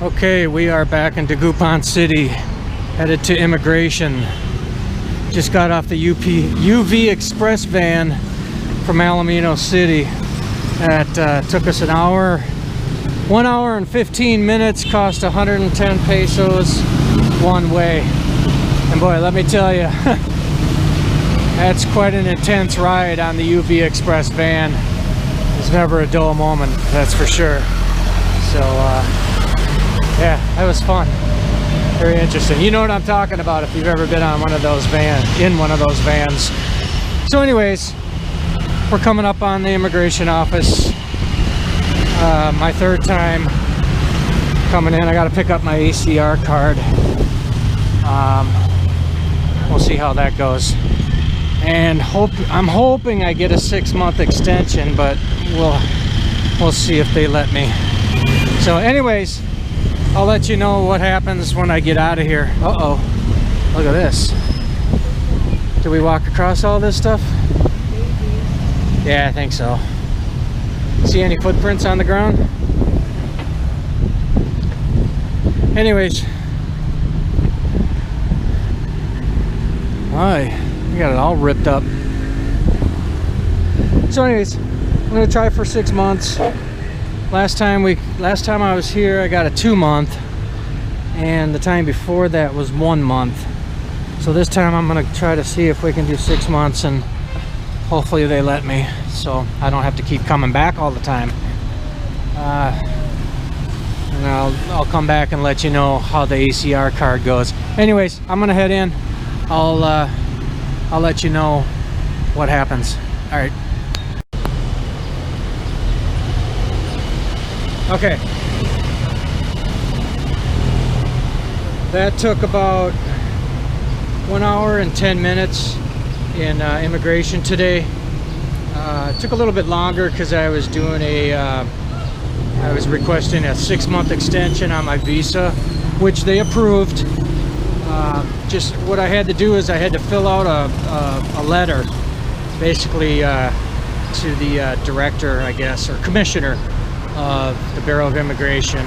Okay, we are back in Dagupan City, headed to immigration. Just got off the UV Express van from Alamino City. That took us an hour, 1 hour and 15 minutes, cost 110 pesos one way. And boy, let me tell you, that's quite an intense ride on the UV Express van. There's never a dull moment, that's for sure. So, yeah, that was fun. Very interesting. You know what I'm talking about if you've ever been on one of those vans. So anyways, we're coming up on the immigration office. My third time coming in. I got to pick up my ACR card. We'll see how that goes. And I'm hoping I get a 6-month extension, but we'll see if they let me. So anyways, I'll let you know what happens when I get out of here. Uh-oh. Look at this. Did we walk across all this stuff? Yeah, I think so. See any footprints on the ground? Anyways. Why? We got it all ripped up. So anyways, I'm gonna try for 6 months. Last time I was here, I got a 2-month, and the time before that was 1 month. So this time I'm gonna try to see if we can do 6 months, and hopefully they let me, so I don't have to keep coming back all the time. And I'll come back and let you know how the ACR card goes. Anyways, I'm gonna head in. I'll let you know what happens. All right. Okay, that took about 1 hour and 10 minutes in immigration today. It took a little bit longer because I was doing I was requesting a 6-month extension on my visa, which they approved. Just what I had to do is I had to fill out a letter, basically to the director, I guess, or commissioner of the Bureau of Immigration.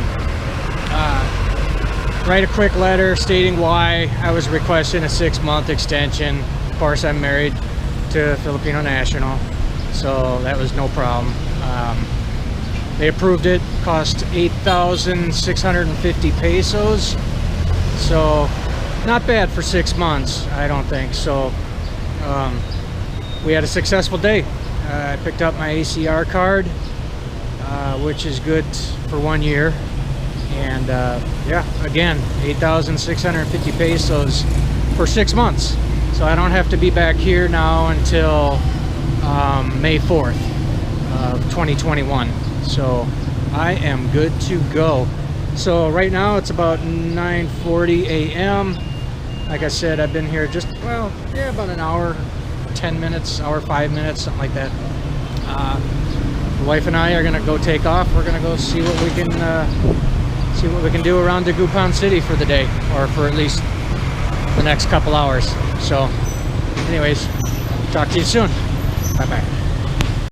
Write a quick letter stating why I was requesting a 6-month extension. Of course, I'm married to a Filipino national, so that was no problem. They approved it. Cost 8,650 pesos, so not bad for 6 months, I don't think. So we had a successful day. I picked up my ACR card, which is good for 1 year, and yeah, again, 8,650 pesos for 6 months. So I don't have to be back here now until May 4th of 2021. So I am good to go. So right now it's about 9:40 a.m. Like I said, I've been here just, well, yeah, about an hour, 10 minutes, hour, 5 minutes, something like that. The wife and I are gonna go take off. We're gonna go see what we can do around Dagupan City for the day, or for at least the next couple hours. So anyways, talk to you soon. Bye bye.